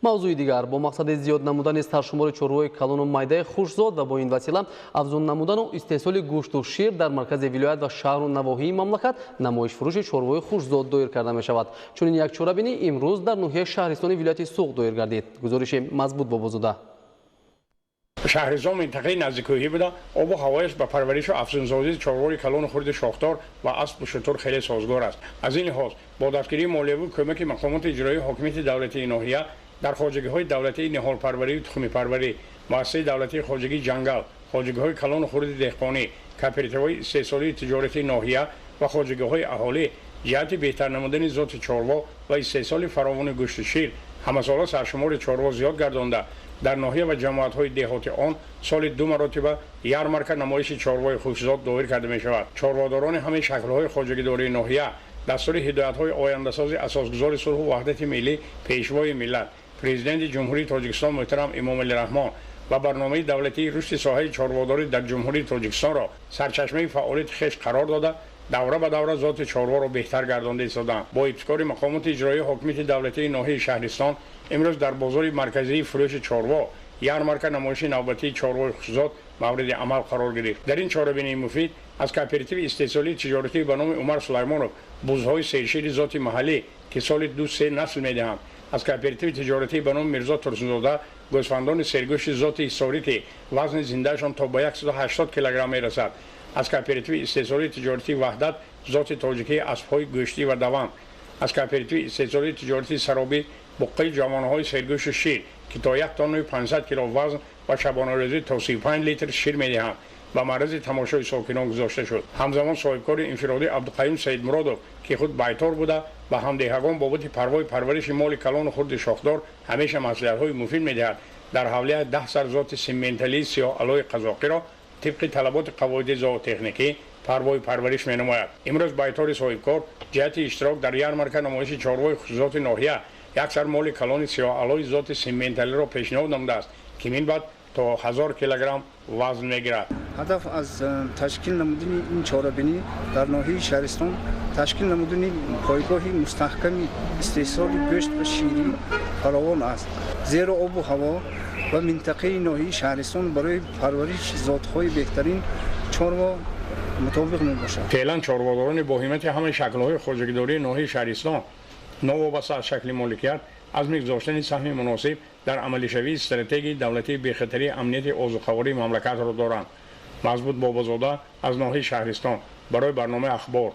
мавзӯи дигар бо мақсади зиёд намудани саршумори чорвои калону майдаи хушзод ва бо ин васила афзун намудану истеҳсоли гӯшту шир дар маркази вилоят ва шаҳру навоҳии мамлакат намоишфурӯши чорвои хушзод доир карда мешавад. Чунин як чорабинӣ имрӯз дар ноҳияи шаҳристони вилояти Суғд доир гардид. Гузориши Мазбут Бобозода. Шаҳризон минтақаи наздикоҳӣ буда, обу ҳавояш ба парваришу афзунсозии чорвои калону хурди шохдор ва аспу шутур хеле созгор аст. Аз ин лиҳоз бо дастгирии молияву кӯмаки мақомоти иҷроии ҳокимияти давлатии ноҳия дар хоҷагиҳои давлатии ниҳолпарварию тухмипарварӣ, муассисаи давлатии хоҷагии ҷангал, хоҷагиҳои калону хурди деҳқонӣ, кооперативҳои истеҳсолии тиҷорати ноҳия ва хоҷагиҳои аҳолӣ ҷиҳати беҳтар намудани зоти чорво ва истеҳсоли фаровони гӯшту шир ҳамасола саршумори чорво зиёд гардонда, дар ноҳия ва ҷамоатҳои деҳоти он соли 2 маротиба ярмарка намоиши чорвои хушзод доир карда мешавад. Чорводорони ҳамаи шаклҳои хоҷагидории ноҳия дастури ҳидоятҳои ояндасози асосгузори сулҳу ваҳдати миллӣ пешвои миллат президенти ҷумҳурии Тоҷикистон муҳтарам Эмомалӣ Раҳмон ва барномаи давлатии рушди соҳаи чорводорӣ дар ҷумҳурии Тоҷикистонро сарчашмаи фаъолияти хеш қарор дода, давра ба давра зоти чорворо беҳтар гардонда истоданд. Бо ибтикори мақомоти иҷроии ҳокимияти давлатии ноҳияи шаҳристон имрӯз дар бозори марказии фурӯши чорво ярмарка намоиши навбатии чорвои хушзод мавриди амал қарор гирифт. Дар ин чорабинии муфид аз кооперативи истеҳсолии тиҷоратӣ ба номи Умар Сулаймонов бузҳои сершири зоти маҳаллӣ ки соли 2-3 насл медиҳанд, аз кооперативи тиҷоратӣ ба номи Мирзо Турсунзода гӯсфандони сергӯшти зоти ҳисорити вазни зиндаашон то ба 180 килограмм мерасад, аз кооперативи истеҳсолии тиҷоратии ваҳдат зоти тоҷикии аспҳои гӯштӣ ва даванд, аз кооперативи истеҳсолии тиҷоратии саробӣ буққаи ҷавонаҳои сергӯшу шир ки то 1 тонну 500 кило вазн ва шабонарӯзӣ то 35 литр шир медиҳанд ба маърази тамошои сокинон гузошта шуд. ҳамзамон соҳибкори инфиродӣ Абдуқаюм Саидмуродов ки худ байтор буда ба ҳамдеҳагон бобати парвои парвариши моли калону хурди шохдор ҳамеша маслиҳатҳои муфид медиҳад. дар ҳавлияш 10 сар зоти симменталии сиёҳ-алои қазоқиро тибқи талаботи қавоиди зоотехникӣ парвои парвариш менамояд. имрӯз байтори соҳибкор ҷиҳати иштирок дар ярмарка намоиши чорвои хушзоти ноҳия як сар моли калони сиёҳ-алои зоти симменталиро пешниҳод намудааст ки минбаъд то 1000 килограмм вазн мегирад. ҳадаф аз ташкил намудани ин чорабинӣ дар ноҳияи шаҳристон ташкил намудани пойгоҳи мустаҳками истеҳсоли гӯшт ва ширӣ фаровон аст, зеро обу ҳаво ва минтақаи ноҳияи шаҳристон барои парвариши зотҳои беҳтарин чорво мутобиқ мебошад. феълан чорводорони бо ҳимати ҳамаи шаклҳои хоҷагидории ноҳияи шаҳристон новобаста аз шакли моликият азми гузоштани саҳми муносиб дар амалишавии стратегияи давлатии бехатарии амнияти озуқавории мамлакатро доранд. Мазбут Бобозода аз ноҳияи шаҳристон барои барномаи ахбор.